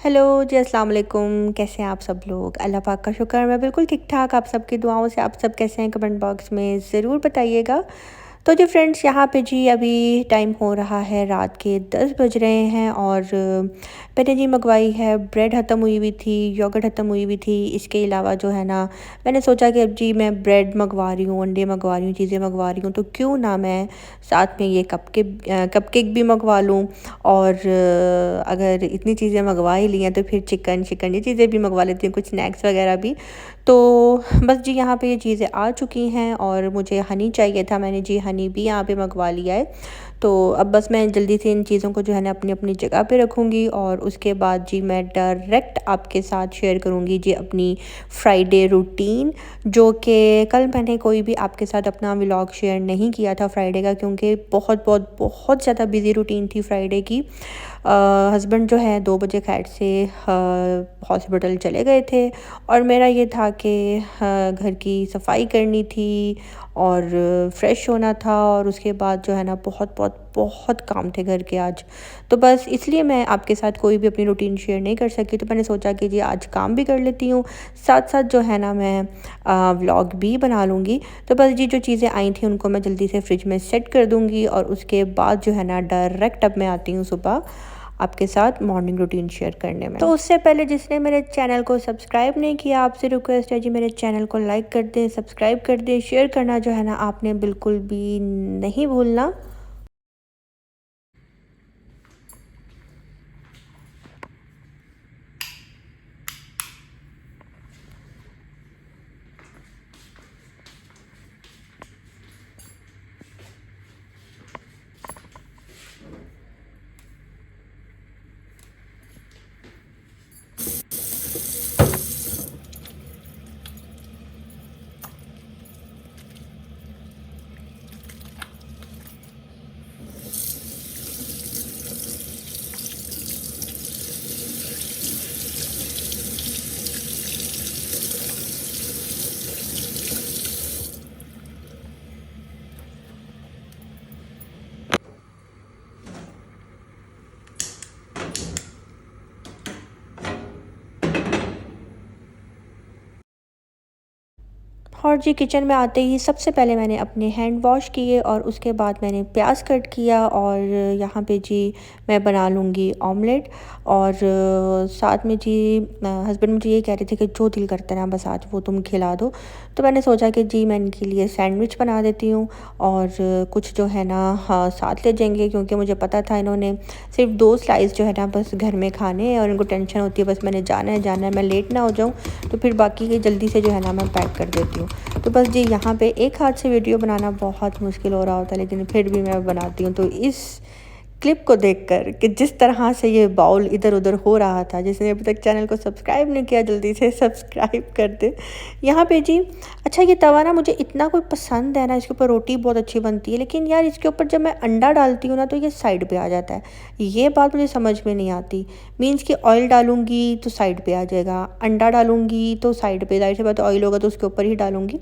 Hello जी, अस्सलाम वालेकुम। कैसे हैं आप सब लोग? अल्लाह पाक का शुक्र, मैं बिल्कुल ठीक-ठाक। आप सबकी दुआओं से आप सब कैसे हैं? कमेंट बॉक्स में ज़रूर बताइएगा। तो जी फ्रेंड्स, यहाँ पे जी अभी टाइम हो रहा है, रात के 10 बज रहे हैं और मैंने जी मंगवाई है, ब्रेड ख़त्म हुई हुई थी, योगर्ट ख़त्म हुई हुई थी। इसके अलावा जो है ना, मैंने सोचा कि अब जी मैं ब्रेड मंगवा रही हूँ, अंडे मंगवा रही हूँ, चीज़ें मंगवा रही हूँ, तो क्यों ना मैं साथ में ये कपकेक भी मंगवा लूँ। और अगर इतनी चीज़ें मंगवा ही ली हैं तो फिर चिकन शिकन ये चीज़ें भी मंगवा लेती हूँ, कुछ स्नैक्स वगैरह भी। तो बस जी यहाँ पे ये चीज़ें आ चुकी हैं और मुझे हनी चाहिए था, मैंने जी हनी भी यहाँ पे मंगवा लिया है। तो अब बस मैं जल्दी से इन चीज़ों को जो है ना अपनी अपनी जगह पे रखूँगी और उसके बाद जी मैं डायरेक्ट आपके साथ शेयर करूँगी जी अपनी फ्राइडे रूटीन, जो कि कल मैंने कोई भी आपके साथ अपना व्लॉग शेयर नहीं किया था फ्राइडे का, क्योंकि बहुत बहुत बहुत ज़्यादा बिज़ी रूटीन थी फ्राइडे की। हस्बैंड जो है 2 बजे खैर से हॉस्पिटल चले गए थे और मेरा ये था कि घर की सफाई करनी थी और फ्रेश होना था और उसके बाद जो है ना बहुत बहुत बहुत काम थे घर के आज। तो बस इसलिए मैं आपके साथ कोई भी अपनी रूटीन शेयर नहीं कर सकी, तो मैंने सोचा कि जी आज काम भी कर लेती हूँ, साथ साथ जो है ना मैं व्लॉग भी बना लूँगी। तो बस जी जो चीज़ें आई थी उनको मैं जल्दी से फ्रिज में सेट कर दूँगी और उसके बाद जो है ना डायरेक्ट अब मैं आती हूँ सुबह आपके साथ मॉर्निंग रूटीन शेयर करने में। तो उससे पहले जिसने मेरे चैनल को सब्सक्राइब नहीं किया, आपसे रिक्वेस्ट है जी मेरे चैनल को लाइक कर दें, सब्सक्राइब कर दें, शेयर करना जो है ना आपने बिल्कुल भी नहीं भूलना। और जी किचन में आते ही सबसे पहले मैंने अपने हैंड वॉश किए और उसके बाद मैंने प्याज कट किया और यहाँ पे जी मैं बना लूँगी ऑमलेट। और साथ में जी हस्बैंड मुझे ये कह रहे थे कि जो दिल करता है ना बस आज वो तुम खिला दो। तो मैंने सोचा कि जी मैं इनके लिए सैंडविच बना देती हूँ और कुछ जो है ना हाँ साथ ले जाएंगे, क्योंकि मुझे पता था इन्होंने सिर्फ 2 स्लाइस जो है ना बस घर में खाने हैं और इनको टेंशन होती है बस मैंने जाना है, मैं लेट ना हो जाऊँ। तो फिर बाकी के जल्दी से जो है ना मैं पैक कर देती हूँ। तो बस जी यहाँ पे एक हाथ से वीडियो बनाना बहुत मुश्किल हो रहा होता है, लेकिन फिर भी मैं बनाती हूँ। तो इस क्लिप को देखकर कि जिस तरह से ये बाउल इधर उधर हो रहा था, जिसने अभी तक चैनल को सब्सक्राइब नहीं किया जल्दी से सब्सक्राइब कर दे। यहाँ पे जी अच्छा ये तवा ना मुझे इतना कोई पसंद है ना, इसके ऊपर रोटी बहुत अच्छी बनती है, लेकिन यार इसके ऊपर जब मैं अंडा डालती हूँ ना तो ये साइड पे आ जाता है। ये बात मुझे समझ में नहीं आती। मीन्स कि ऑयल डालूंगी तो साइड पे आ जाएगा, अंडा डालूंगी तो साइड पे, जाहिर सी बात है ऑयल होगा तो उसके ऊपर ही डालूंगी।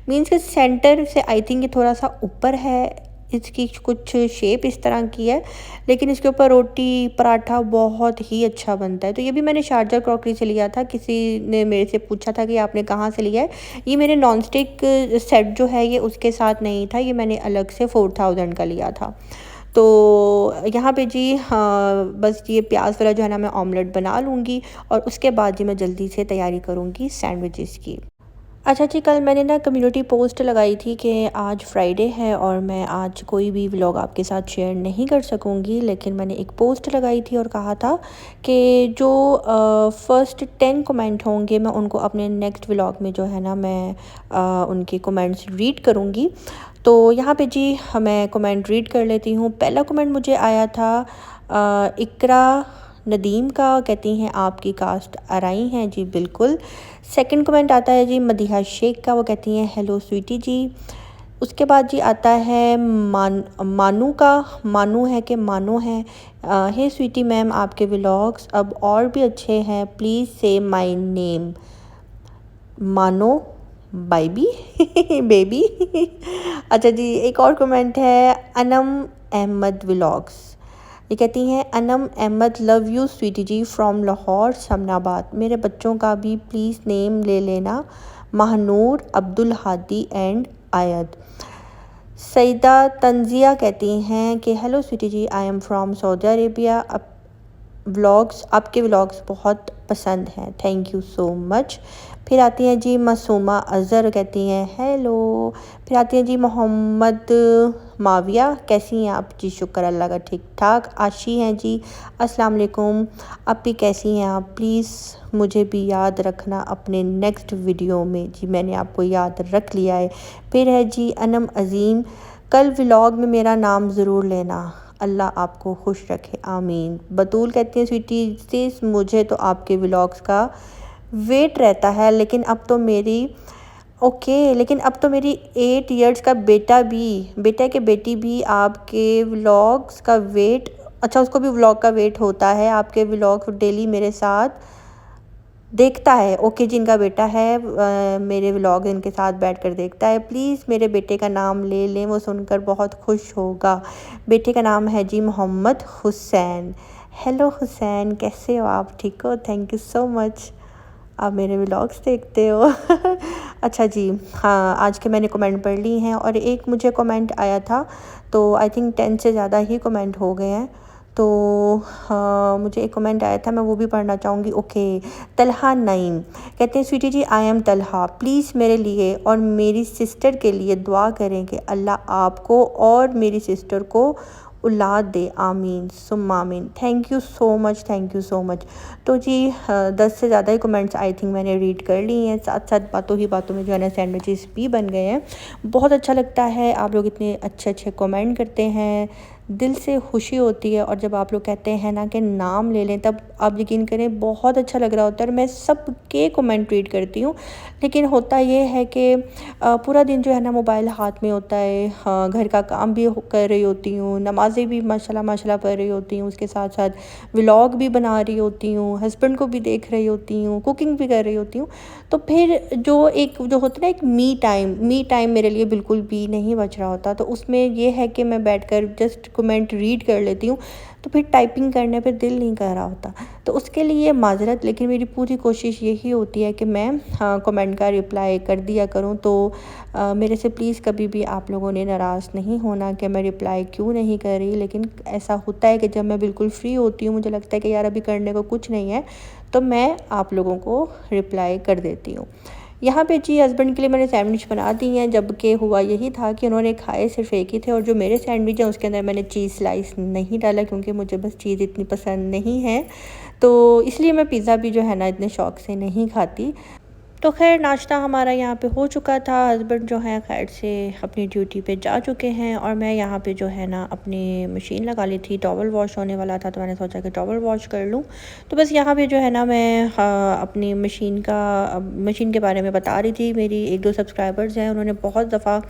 मीन्स कि सेंटर से आई थिंक ये थोड़ा सा ऊपर है, इसकी कुछ शेप इस तरह की है, लेकिन इसके ऊपर रोटी पराठा बहुत ही अच्छा बनता है। तो ये भी मैंने शारजा क्रॉकरी से लिया था, किसी ने मेरे से पूछा था कि आपने कहाँ से लिया है। ये मेरे नॉन स्टिक सेट जो है ये उसके साथ नहीं था, ये मैंने अलग से 4000 का लिया था। तो यहाँ पे जी हाँ बस ये प्याज वाला जो है ना मैं ऑमलेट बना लूँगी और उसके बाद जी मैं जल्दी से तैयारी करूँगी सैंडविचेस की। अच्छा जी, कल मैंने ना कम्युनिटी पोस्ट लगाई थी कि आज फ्राइडे है और मैं आज कोई भी व्लॉग आपके साथ शेयर नहीं कर सकूँगी, लेकिन मैंने एक पोस्ट लगाई थी और कहा था कि जो फर्स्ट 10 कमेंट होंगे मैं उनको अपने नेक्स्ट व्लॉग में जो है ना मैं उनके कमेंट्स रीड करूँगी। तो यहाँ पे जी मैं कमेंट रीड कर लेती हूँ। पहला कमेंट मुझे आया था इकरा नदीम का, कहती हैं आपकी कास्ट आरई हैं जी बिल्कुल। सेकंड कमेंट आता है जी मदीहा शेख का, वो कहती हैं हेलो स्वीटी जी। उसके बाद जी आता है मानू का, मानू है कि मानो है। हे स्वीटी मैम आपके व्लॉग्स अब और भी अच्छे हैं, प्लीज़ से माय नेम मानो बाईबी बेबी। अच्छा जी एक और कमेंट है अनम अहमद व्लॉग्स, ये कहती हैं Anam Ahmed love you sweetie ji from Lahore Shamnabad. मेरे बच्चों का भी प्लीज़ नेम ले लेना, महानूर, अब्दुल हादी एंड आयद। सईदा तंजिया कहती हैं कि hello Sweety ji, I am from Saudi Arabia. Vlogs, आपके व्लॉग्स बहुत पसंद हैं, थैंक यू सो मच। फिर आती हैं जी मासूमा अज़हर, कहती हैं हेलो। फिर आती हैं जी मोहम्मद माविया, कैसी हैं आप जी? शुक्र अल्लाह का, ठीक ठाक। आशी हैं जी, अस्सलाम वालेकुम, आप भी कैसी हैं आप? प्लीज़ मुझे भी याद रखना अपने नेक्स्ट वीडियो में जी, मैंने आपको याद रख लिया है। फिर है जी अनम अज़ीम, कल व्लॉग में मेरा नाम ज़रूर लेना, अल्लाह आपको खुश रखे, आमीन। बतूल कहती हैं स्वीटी सी, मुझे तो आपके व्लॉग्स का वेट रहता है, लेकिन अब तो मेरी लेकिन अब तो मेरी 8 इयर्स का बेटा के बेटी भी आपके व्लॉग्स का वेट, अच्छा उसको भी व्लॉग का वेट होता है, आपके व्लॉग डेली मेरे साथ देखता है। ओके, जिनका बेटा है मेरे व्लॉग इनके साथ बैठकर देखता है, प्लीज़ मेरे बेटे का नाम ले लें, वो सुनकर बहुत खुश होगा। बेटे का नाम है जी मोहम्मद हुसैन। हेलो हुसैन, कैसे हो आप? ठीक हो? थैंक यू सो मच, आप मेरे व्लॉग्स देखते हो। अच्छा जी, हाँ, आज के मैंने कमेंट पढ़ ली हैं और एक मुझे कमेंट आया था, तो आई थिंक 10 से ज़्यादा ही कमेंट हो गए हैं। तो हाँ, मुझे एक कमेंट आया था, मैं वो भी पढ़ना चाहूँगी। ओके, तलहा नईम कहते हैं Sweety ji, I M Talha, please मेरे लिए और मेरी सिस्टर के लिए दुआ करें कि अल्लाह आपको और मेरी सिस्टर को औलाद दे, आमीन सुम्मा आमीन। Thank you so much, thank you so much. तो जी 10 से ज़्यादा ही कमेंट्स आई थिंक मैंने रीड कर ली हैं, साथ साथ बातों ही बातों में जो है ना सैंडविचेस भी बन गए हैं। बहुत अच्छा लगता है, आप लोग इतने अच्छे अच्छे कमेंट करते हैं, दिल से खुशी होती है। और जब आप लोग कहते हैं ना कि नाम ले लें, तब आप यकीन करें बहुत अच्छा लग रहा होता है। और मैं सबके कमेंट रीड करती हूँ, लेकिन होता ये है कि पूरा दिन जो है ना मोबाइल हाथ में होता है, हाँ, घर का काम भी कर रही होती हूँ, नमाज़ें भी माशाल्लाह माशाल्लाह पढ़ रही होती हूँ, उसके साथ साथ व्लॉग भी बना रही होती हूँ, हस्बैंड को भी देख रही होती हूँ, कुकिंग भी कर रही होती हूँ। तो फिर जो होता है ना एक मी टाइम मेरे लिए बिल्कुल भी नहीं बच रहा होता। तो उसमें ये है कि मैं बैठकर जस्ट कमेंट रीड कर लेती हूँ, तो फिर टाइपिंग करने पे दिल नहीं कर रहा होता। तो उसके लिए माज़रत, लेकिन मेरी पूरी कोशिश यही होती है कि मैं कमेंट का रिप्लाई कर दिया करूँ। तो मेरे से प्लीज़ कभी भी आप लोगों ने नाराज़ नहीं होना कि मैं रिप्लाई क्यों नहीं कर रही। लेकिन ऐसा होता है कि जब मैं बिल्कुल फ्री होती हूँ, मुझे लगता है कि यार अभी करने को कुछ नहीं है, तो मैं आप लोगों को रिप्लाई कर देती हूँ। यहाँ पे जी हस्बैंड के लिए मैंने सैंडविच बना दी हैं, जबकि हुआ यही था कि उन्होंने खाए सिर्फ एक ही थे, और जो मेरे सैंडविच हैं उसके अंदर मैंने चीज़ स्लाइस नहीं डाला, क्योंकि मुझे बस चीज़ इतनी पसंद नहीं है। तो इसलिए मैं पिज़्ज़ा भी जो है ना इतने शौक़ से नहीं खाती। तो खैर नाश्ता हमारा यहाँ पे हो चुका था, हस्बैंड जो है खैर से अपनी ड्यूटी पे जा चुके हैं, और मैं यहाँ पे जो है ना अपनी मशीन लगा ली थी, टॉवल वॉश होने वाला था, तो मैंने सोचा कि टॉवल वॉश कर लूँ। तो बस यहाँ पे जो है ना मैं अपनी मशीन के बारे में बता रही थी। मेरी 1-2 सब्सक्राइबर्स हैं, उन्होंने बहुत दफ़ा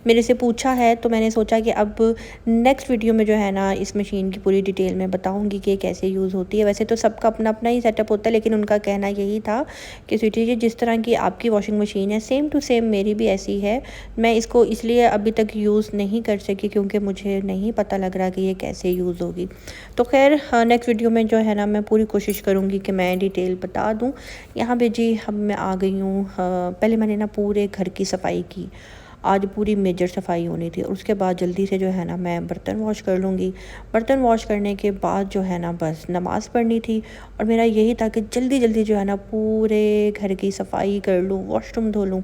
मेरे से पूछा है, तो मैंने सोचा कि अब नेक्स्ट वीडियो में जो है ना इस मशीन की पूरी डिटेल में बताऊँगी कि कैसे यूज़ होती है। वैसे तो सबका अपना अपना ही सेटअप होता है, लेकिन उनका कहना यही था कि स्वीटी जी, जिस तरह कि आपकी वॉशिंग मशीन है सेम टू सेम मेरी भी ऐसी है। मैं इसको इसलिए अभी तक यूज़ नहीं कर सकी क्योंकि मुझे नहीं पता लग रहा कि ये कैसे यूज़ होगी। तो खैर नेक्स्ट वीडियो में जो है ना मैं पूरी कोशिश करूँगी कि मैं डिटेल बता दूँ। यहाँ पे जी अब मैं आ गई हूँ, पहले मैंने ना पूरे घर की सफाई की, आज पूरी मेजर सफाई होनी थी, और उसके बाद जल्दी से जो है ना मैं बर्तन वॉश कर लूँगी। बर्तन वॉश करने के बाद जो है ना बस नमाज़ पढ़नी थी, और मेरा यही था कि जल्दी जल्दी जो है ना पूरे घर की सफाई कर लूँ, वॉशरूम धो लूँ।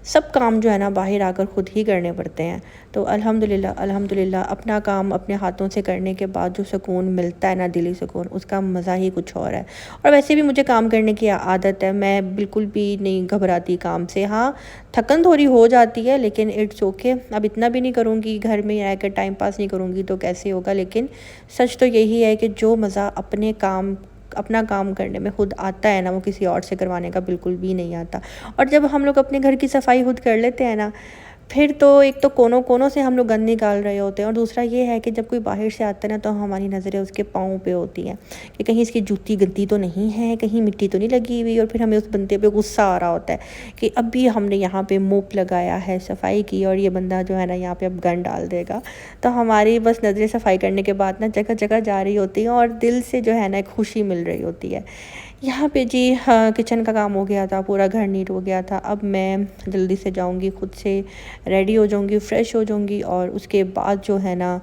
सब काम जो है ना बाहर आकर ख़ुद ही करने पड़ते हैं। तो अल्हम्दुलिल्लाह अपना काम अपने हाथों से करने के बाद जो सुकून मिलता है ना, दिली सुकून, उसका मज़ा ही कुछ और है। और वैसे भी मुझे काम करने की आदत है, मैं बिल्कुल भी नहीं घबराती काम से। हाँ, थकन थोड़ी हो जाती है, लेकिन इट्स ओके। अब इतना भी नहीं करूँगी, घर में रहकर टाइम पास नहीं करूँगी तो कैसे होगा। लेकिन सच तो यही है कि जो मज़ा अपना काम करने में खुद आता है ना, वो किसी और से करवाने का बिल्कुल भी नहीं आता। और जब हम लोग अपने घर की सफाई खुद कर लेते हैं ना, फिर तो एक तो कोनों कोनों से हम लोग गंद निकाल रहे होते हैं, और दूसरा ये है कि जब कोई बाहर से आता है ना, तो हमारी नज़रें उसके पाँव पे होती हैं कि कहीं इसकी जूती गंदी तो नहीं है, कहीं मिट्टी तो नहीं लगी हुई, और फिर हमें उस बंदे पे गुस्सा आ रहा होता है कि अभी हमने यहाँ पे मोप लगाया है, सफाई की, और ये बंदा जो है ना यहाँ पे अब गंद डाल देगा। तो हमारी बस नज़रें सफाई करने के बाद ना जगह जगह जा रही होती हैं, और दिल से जो है ना एक खुशी मिल रही होती है। यहाँ पे जी हाँ, किचन का काम हो गया था, पूरा घर नीट हो गया था। अब मैं जल्दी से जाऊँगी, खुद से रेडी हो जाऊँगी, फ़्रेश हो जाऊँगी, और उसके बाद जो है ना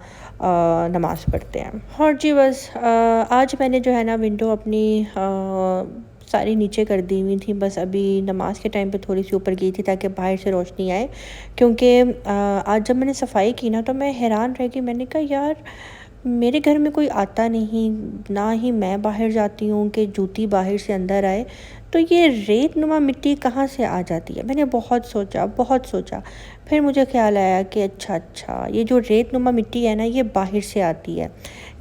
नमाज़ पढ़ते हैं। और जी बस आज मैंने जो है ना विंडो अपनी सारी नीचे कर दी हुई थी। बस अभी नमाज़ के टाइम पे थोड़ी सी ऊपर की थी ताकि बाहर से रोशनी आए, क्योंकि आज जब मैंने सफाई की ना, तो मैं हैरान रह गई। मैंने कहा यार, मेरे घर में कोई आता नहीं, ना ही मैं बाहर जाती हूँ कि जूती बाहर से अंदर आए, तो ये रेत नुमा मिट्टी कहाँ से आ जाती है। मैंने बहुत सोचा, बहुत सोचा, फिर मुझे ख्याल आया कि अच्छा ये जो रेत नुमा मिट्टी है ना, ये बाहर से आती है।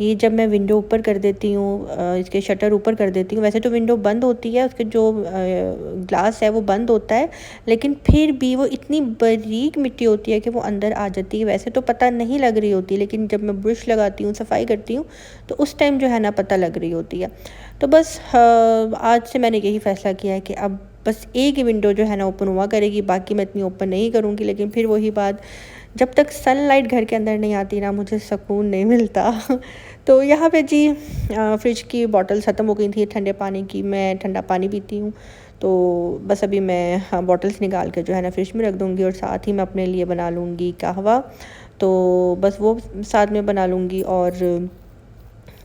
ये जब मैं विंडो ऊपर कर देती हूँ, इसके शटर ऊपर कर देती हूँ, वैसे तो विंडो बंद होती है, उसके जो ग्लास है वो बंद होता है, लेकिन फिर भी वो इतनी बारीक मिट्टी होती है कि वो अंदर आ जाती है। वैसे तो पता नहीं लग रही होती, लेकिन जब मैं ब्रश लगाती हूँ, सफाई करती हूँ, तो उस टाइम जो है ना पता लग रही होती है। तो बस आज से मैंने यही फ़ैसला किया है कि अब बस एक ही विंडो जो है ना ओपन हुआ करेगी, बाकी मैं इतनी ओपन नहीं करूँगी। लेकिन फिर वही बात, जब तक सनलाइट घर के अंदर नहीं आती ना, मुझे सुकून नहीं मिलता। तो यहाँ पे जी फ्रिज की बॉटल्स ख़त्म हो गई थी ठंडे पानी की, मैं ठंडा पानी पीती हूँ। तो बस अभी मैं बॉटल्स निकाल के जो है ना फ्रिज में रख दूँगी, और साथ ही मैं अपने लिए बना लूँगी कहवा। तो बस वो साथ में बना लूँगी, और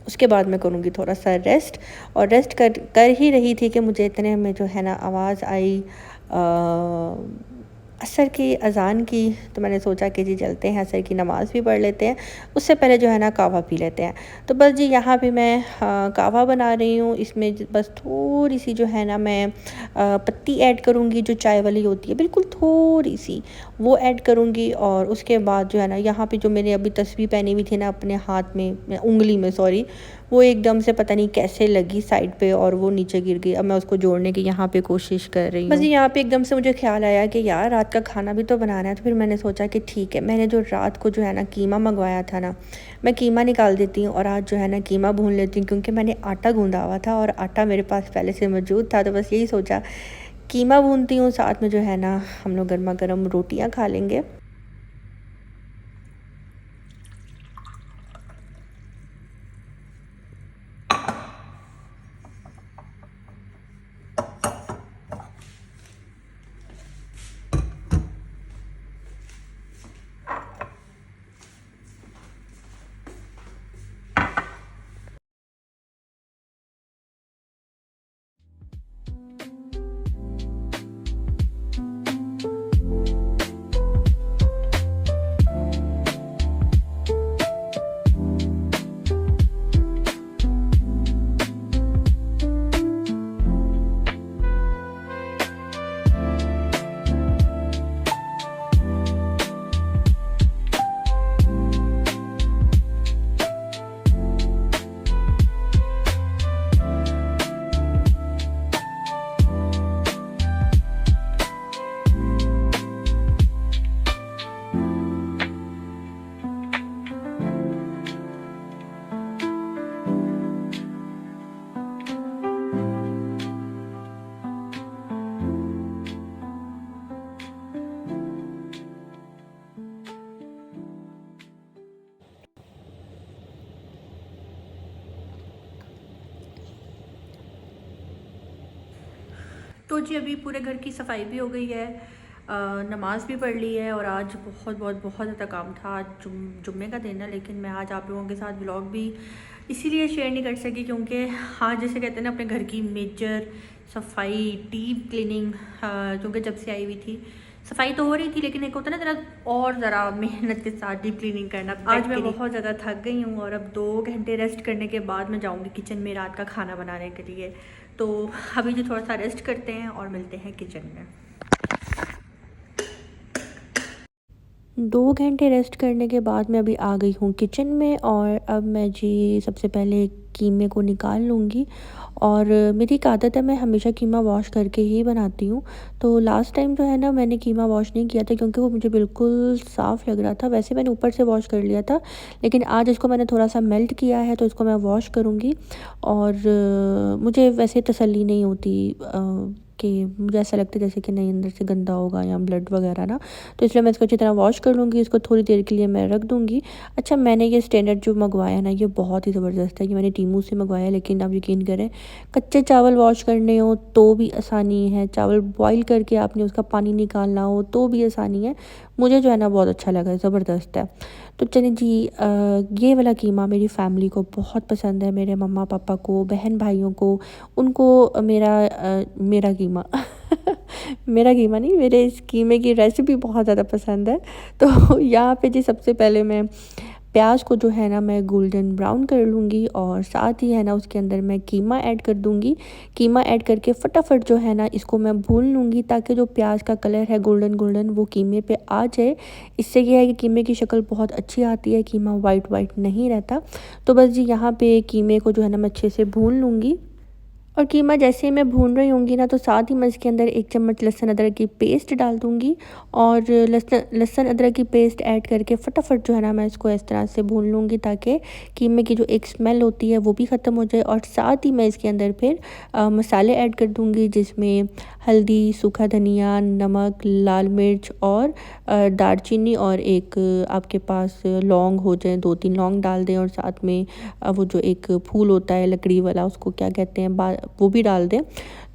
उसके बाद मैं करूँगी थोड़ा सा रेस्ट। और रेस्ट कर कर ही रही थी कि मुझे इतने में जो है ना आवाज़ आई असर की अज़ान की। तो मैंने सोचा कि जी चलते हैं, असर की नमाज़ भी पढ़ लेते हैं, उससे पहले जो है ना कहवा पी लेते हैं। तो बस जी यहाँ पे मैं कहवा बना रही हूँ। इसमें बस थोड़ी सी जो है ना मैं पत्ती ऐड करूँगी, जो चाय वाली होती है, बिल्कुल थोड़ी सी वो ऐड करूँगी। और उसके बाद जो है ना यहाँ पे जो मैंने अभी तस्बीह पहनी हुई थी ना अपने हाथ में, उंगली में सॉरी, वो एकदम से पता नहीं कैसे लगी साइड पे, और वो नीचे गिर गई। अब मैं उसको जोड़ने की यहाँ पे कोशिश कर रही हूँ। बस यहाँ पे एकदम से मुझे ख्याल आया कि यार रात का खाना भी तो बनाना है। तो फिर मैंने सोचा कि ठीक है, मैंने जो रात को जो है ना कीमा मंगवाया था ना, मैं कीमा निकाल देती हूँ, और आज जो है ना कीमा भून लेती हूँ, क्योंकि मैंने आटा गूँधा हुआ था और आटा मेरे पास पहले से मौजूद था। तो बस यही सोचा, कीमा भूनती हूँ, साथ में जो है ना हम लोग गर्मा गर्म रोटियाँ खा लेंगे। तो जी अभी पूरे घर की सफाई भी हो गई है, नमाज़ भी पढ़ ली है, और आज बहुत ज़्यादा काम था। आज जुम्मे का दिन है, लेकिन मैं आज आप लोगों के साथ व्लॉग भी इसीलिए शेयर नहीं कर सकी, क्योंकि आज जैसे कहते हैं ना अपने घर की मेजर सफाई, डीप क्लीनिंग, क्योंकि जब से आई हुई थी सफाई तो हो रही थी, लेकिन एक होता है ना ज़रा और ज़रा मेहनत के साथ डीप क्लीनिंग करना। आज मैं बहुत ज़्यादा थक गई हूँ, और अब 2 घंटे रेस्ट करने के बाद मैं जाऊँगी किचन में रात का खाना बनाने के लिए। तो अभी जो थोड़ा सा रेस्ट करते हैं और मिलते हैं किचन में। 2 घंटे रेस्ट करने के बाद मैं अभी आ गई हूँ किचन में, और अब मैं जी सबसे पहले कीमे को निकाल लूँगी, और मेरी एक आदत है, मैं हमेशा कीमा वॉश करके ही बनाती हूँ। तो लास्ट टाइम जो है ना, मैंने कीमा वॉश नहीं किया था क्योंकि वो मुझे बिल्कुल साफ़ लग रहा था। वैसे मैंने ऊपर से वॉश कर लिया था, लेकिन आज इसको मैंने थोड़ा-सा मेल्ट किया है, तो इसको मैं वॉश करूँगी। और मुझे वैसे तसल्ली नहीं होती कि मुझे ऐसा लगता है जैसे कि नहीं, अंदर से गंदा होगा या ब्लड वगैरह ना, तो इसलिए मैं इसको अच्छी तरह वॉश कर लूँगी, इसको थोड़ी देर के लिए मैं रख दूँगी। अच्छा, मैंने ये स्टैंडर्ड जो मंगवाया ना, ये बहुत ही ज़बरदस्त है। ये मैंने टीमू से मंगवाया, लेकिन आप यकीन करें, कच्चे चावल वॉश करने हो तो भी आसानी है, चावल बॉयल करके आपने उसका पानी निकालना हो तो भी आसानी है। मुझे जो है ना बहुत अच्छा लगा, ज़बरदस्त है। तो चलिए जी, ये वाला कीमा मेरी फैमिली को बहुत पसंद है, मेरे मम्मा पापा को, बहन भाइयों को, उनको मेरा कीमा मेरा कीमा नहीं, मेरे इस कीमे की रेसिपी बहुत ज़्यादा पसंद है। तो यहाँ पे जी सबसे पहले मैं प्याज को जो है ना, मैं गोल्डन ब्राउन कर लूँगी और साथ ही है ना उसके अंदर मैं कीमा ऐड कर दूँगी। कीमा ऐड करके फटाफट जो है ना इसको मैं भून लूँगी, ताकि जो प्याज का कलर है गोल्डन गोल्डन वो कीमे पे आ जाए। इससे ये है कि कीमे की शक्ल बहुत अच्छी आती है, कीमा वाइट वाइट नहीं रहता। तो बस जी यहाँ पे कीमे को जो है ना मैं अच्छे से भून लूँगी। और कीमा जैसे ही मैं भून रही होंगी ना, तो साथ ही मैं इसके अंदर 1 चम्मच लहसुन अदरक की पेस्ट डाल दूँगी। और लहसुन अदरक की पेस्ट ऐड करके फटाफट जो है ना मैं इसको इस तरह से भून लूँगी, ताकि कीमे की जो एक स्मेल होती है वो भी ख़त्म हो जाए। और साथ ही मैं इसके अंदर फिर मसाले ऐड कर दूँगी, जिसमें हल्दी, सूखा धनिया, नमक, लाल मिर्च और दालचीनी, और एक आपके पास लौंग हो जाए, 2-3 लौंग डाल दें। और साथ में वो जो एक फूल होता है लकड़ी वाला, उसको क्या कहते हैं, वो भी डाल दें।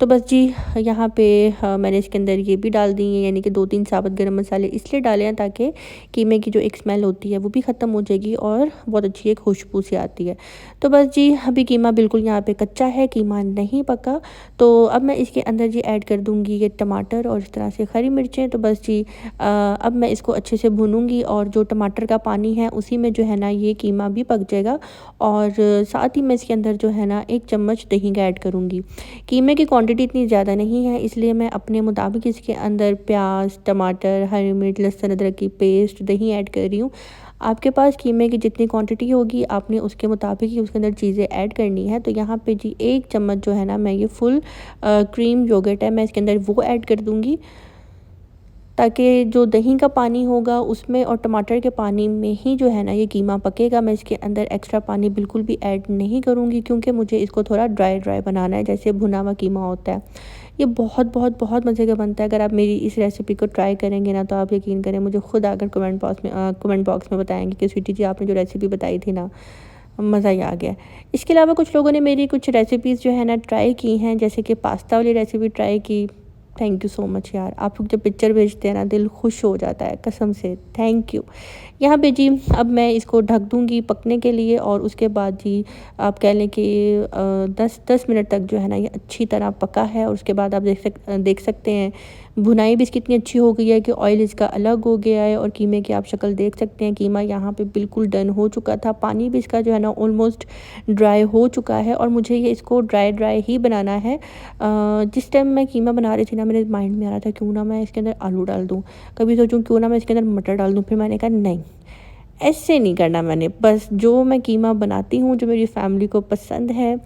तो बस जी यहाँ पे मैंने इसके अंदर ये भी डाल दी है, यानी कि 2-3 साबुत गरम मसाले इसलिए डाले हैं ताकि कीमे की जो एक स्मेल होती है वो भी ख़त्म हो जाएगी और बहुत अच्छी एक खुशबू सी आती है। तो बस जी अभी कीमा बिल्कुल यहाँ पे कच्चा है, कीमा नहीं पका। तो अब मैं इसके अंदर जी ऐड कर दूँगी ये टमाटर और इस तरह से हरी मिर्चें। तो बस जी अब मैं इसको अच्छे से भूनूँगी, और जो टमाटर का पानी है उसी में जो है ना ये कीमा भी पक जाएगा। और साथ ही मैं इसके अंदर जो है ना 1 चम्मच दही का ऐड करूँगी। कीमे की क्वांटिटी इतनी ज़्यादा नहीं है, इसलिए मैं अपने मुताबिक इसके अंदर प्याज, टमाटर, हरी मिर्च, लहसुन अदरक की पेस्ट, दही ऐड कर रही हूँ। आपके पास कीमे की जितनी क्वांटिटी होगी आपने उसके मुताबिक ही उसके अंदर चीज़ें ऐड करनी है। तो यहाँ पे जी 1 चम्मच जो है ना मैं ये फुल क्रीम योगर्ट है, मैं इसके अंदर वो ऐड कर दूँगी, ताकि जो दही का पानी होगा उसमें और टमाटर के पानी में ही जो है ना ये कीमा पकेगा। मैं इसके अंदर एक्स्ट्रा पानी बिल्कुल भी ऐड नहीं करूँगी, क्योंकि मुझे इसको थोड़ा ड्राई ड्राई बनाना है, जैसे भुना हुआ कीमा होता है। ये बहुत बहुत बहुत मज़े का बनता है। अगर आप मेरी इस रेसिपी को ट्राई करेंगे ना, तो आप यकीन करें, मुझे खुद आकर कमेंट बॉक्स में बताएंगे कि स्वीटी जी आपने जो रेसिपी बताई थी ना, मज़ा ही आ गया। इसके अलावा कुछ लोगों ने मेरी कुछ रेसिपीज़ जो है ना ट्राई की हैं, जैसे कि पास्ता वाली रेसिपी ट्राई की। थैंक यू सो मच यार, आप लोग जब पिक्चर भेजते हैं ना दिल खुश हो जाता है, कसम से थैंक यू। यहाँ पे जी अब मैं इसको ढक दूँगी पकने के लिए, और उसके बाद जी आप कह लें कि 10 मिनट तक जो है ना ये अच्छी तरह पका है। और उसके बाद आप देख सकते हैं भुनाई भी इसकी इतनी अच्छी हो गई है कि ऑयल इसका अलग हो गया है, और कीमे की आप शक्ल देख सकते हैं। कीमा यहाँ पे बिल्कुल डन हो चुका था, पानी भी इसका जो है ना ऑलमोस्ट ड्राई हो चुका है, और मुझे ये इसको ड्राई ड्राई ही बनाना है। जिस टाइम मैं कीमा बना रही थी ना, मेरे माइंड में आ रहा था क्यों ना मैं इसके अंदर आलू डाल दूँ, कभी सोचूं क्यों ना मैं इसके अंदर मटर डाल दूँ। फिर मैंने कहा नहीं, ऐसे नहीं करना मैंने, बस जो मैं कीमा बनाती हूँ, जो मेरी फैमिली को पसंद है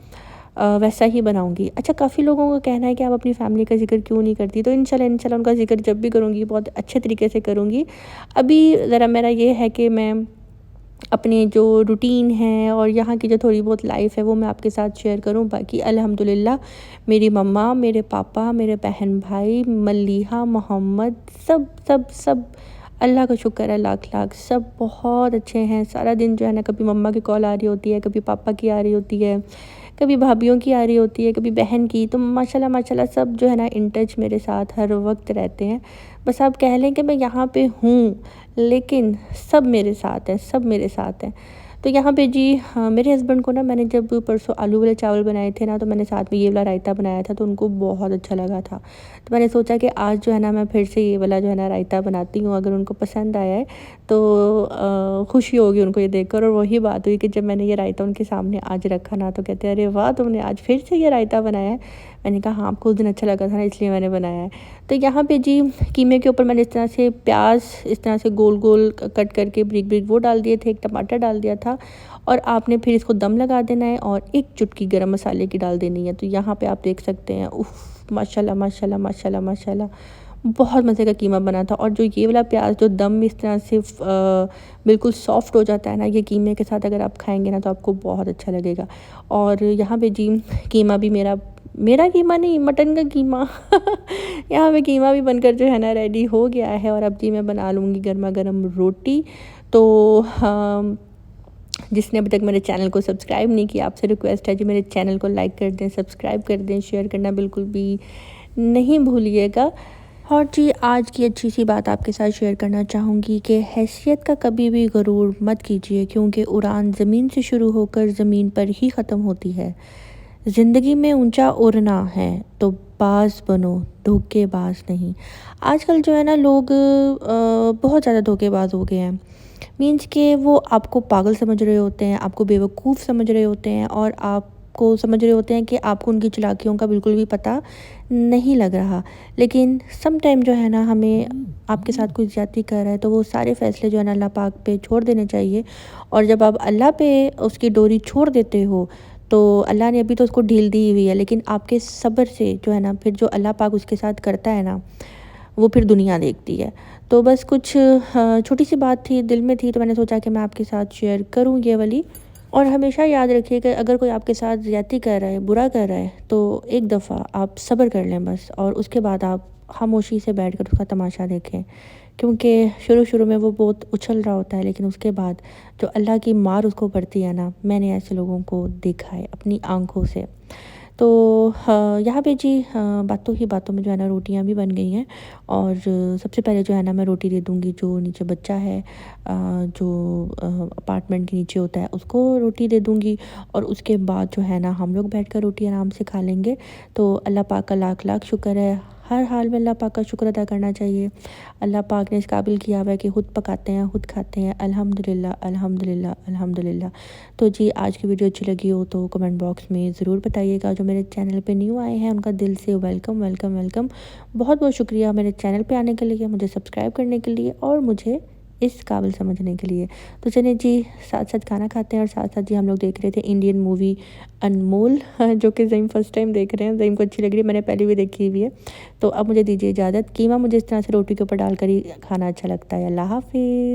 वैसा ही बनाऊँगी। अच्छा, काफ़ी लोगों का कहना है कि आप अपनी फैमिली का ज़िक्र क्यों नहीं करती, तो इंशाल्लाह उनका ज़िक्र जब भी करूँगी बहुत अच्छे तरीके से करूँगी। अभी ज़रा मेरा ये है कि मैं अपने जो रूटीन है और यहाँ की जो थोड़ी बहुत लाइफ़ है वो मैं आपके साथ शेयर करूँ। बाकी अल्हम्दुलिल्लाह मेरी मम्मा, मेरे पापा, मेरे बहन भाई, मल्लिहा, मोहम्मद, सब सब सब अल्लाह का शुक्र है लाख लाख, सब बहुत अच्छे हैं। सारा दिन जो है ना कभी मम्मा की कॉल आ रही होती है, कभी पापा की आ रही होती है, कभी भाभीयों की आ रही होती है, कभी बहन की। तो माशाल्लाह माशाल्लाह सब जो है ना इन टच मेरे साथ हर वक्त रहते हैं। बस आप कह लें कि मैं यहाँ पे हूँ, लेकिन सब मेरे साथ हैं, सब मेरे साथ हैं। तो यहाँ पे जी हाँ, मेरे हस्बैंड को ना मैंने जब परसों आलू वाले चावल बनाए थे ना, तो मैंने साथ में ये वाला रायता बनाया था, तो उनको बहुत अच्छा लगा था। तो मैंने सोचा कि आज जो है ना मैं फिर से ये वाला जो है ना रायता बनाती हूँ, अगर उनको पसंद आया है तो खुशी होगी उनको ये देखकर। और वही बात हुई कि जब मैंने ये रायता उनके सामने आज रखा ना, तो कहते हैं अरे वाह, तुमने आज फिर से ये रायता बनाया है। मैंने कहा हाँ, आपको उस दिन अच्छा लगा था ना, इसलिए मैंने बनाया है। तो यहाँ पे जी कीमे के ऊपर मैंने इस तरह से प्याज इस तरह से गोल गोल कट करके ब्रिक ब्रिक वो डाल दिए थे, एक टमाटर डाल दिया था, और आपने फिर इसको दम लगा देना है और एक चुटकी गरम मसाले की डाल देनी है। तो यहाँ पे आप देख सकते हैं, उफ़ माशाल्लाह माशाल्लाह माशाल्लाह माशाल्लाह, बहुत मज़े का कीमा बना था। और जो ये वाला प्याज जो दम इस तरह से बिल्कुल सॉफ्ट हो जाता है ना, ये कीमे के साथ अगर आप खाएंगे ना तो आपको बहुत अच्छा लगेगा। और यहाँ पे जी कीमा भी मेरा मेरा कीमा नहीं, मटन का कीमा यहाँ पे कीमा भी बनकर जो है ना रेडी हो गया है। और अब जी मैं बना लूँगी गर्मा गर्म रोटी। तो जिसने अभी तक मेरे चैनल को सब्सक्राइब नहीं किया, आपसे रिक्वेस्ट है जी मेरे चैनल को लाइक कर दें, सब्सक्राइब कर दें, शेयर करना बिल्कुल भी नहीं भूलिएगा। और जी आज की अच्छी सी बात आपके साथ शेयर करना चाहूँगी कि हैसियत का कभी भी गरूर मत कीजिए, क्योंकि उड़ान ज़मीन से शुरू होकर ज़मीन पर ही ख़त्म होती है। ज़िंदगी में ऊंचा उड़ना है तो बाज़ बनो, धोखेबाज नहीं। आजकल जो है ना लोग बहुत ज़्यादा धोखेबाज हो गए हैं। मीन्स के वो आपको पागल समझ रहे होते हैं, आपको बेवकूफ़ समझ रहे होते हैं, और आपको समझ रहे होते हैं कि आपको उनकी चालाकियों का बिल्कुल भी पता नहीं लग रहा। लेकिन सम टाइम जो है ना हमें आपके साथ कोई ज़्यादती कर रहा है तो वो सारे फ़ैसले जो है ना अल्लाह पाक पे छोड़ देने चाहिए। और जब आप अल्लाह पे उसकी डोरी छोड़ देते हो तो अल्लाह ने अभी तो उसको ढील दी हुई है, लेकिन आपके सब्र से जो है ना फिर जो अल्लाह पाक उसके साथ करता है ना, वो फिर दुनिया देखती है। तो बस कुछ छोटी सी बात थी, दिल में थी, तो मैंने सोचा कि मैं आपके साथ शेयर करूँ ये वाली। और हमेशा याद रखिए कि अगर कोई आपके साथ ज़्यादती कर रहा है, बुरा कर रहा है, तो एक दफ़ा आप सब्र कर लें बस, और उसके बाद आप खामोशी से बैठकर उसका तमाशा देखें। क्योंकि शुरू-शुरू में वो बहुत उछल रहा होता है, लेकिन उसके बाद जो अल्लाह की मार उसको पड़ती है ना, मैंने ऐसे लोगों को देखा है अपनी आँखों से। तो यहाँ पे जी बातों ही बातों में जो है ना रोटियाँ भी बन गई हैं। और सबसे पहले जो है ना मैं रोटी दे दूँगी जो नीचे बच्चा है, जो अपार्टमेंट के नीचे होता है, उसको रोटी दे दूँगी। और उसके बाद जो है ना हम लोग बैठकर रोटी आराम से खा लेंगे। तो अल्लाह पाक का लाख लाख शुक्र है, हर हाल में अल्लाह पाक का शुक्र अदा करना चाहिए। अल्लाह पाक ने इस काबिल किया हुआ है कि खुद पकाते हैं, खुद खाते हैं। अल्हम्दुलिल्लाह अल्हम्दुलिल्लाह अल्हम्दुलिल्लाह। तो जी आज की वीडियो अच्छी लगी हो तो कमेंट बॉक्स में ज़रूर बताइएगा। जो मेरे चैनल पे न्यू आए हैं उनका दिल से वेलकम वेलकम वेलकम। बहुत बहुत शुक्रिया मेरे चैनल पे आने के लिए, मुझे सब्सक्राइब करने के लिए और मुझे इस काबिल समझने के लिए। तो चलिए जी साथ साथ खाना खाते हैं, और साथ साथ जी हम लोग देख रहे थे इंडियन मूवी अनमोल जो कि ज़ईम फर्स्ट टाइम देख रहे हैं। ज़ईम को अच्छी लग रही है, मैंने पहले भी देखी हुई है। तो अब मुझे दीजिए इजाज़त। कीमा मुझे इस तरह से रोटी के ऊपर डालकर ही खाना अच्छा लगता है। अल्लाह हाफ़िज़।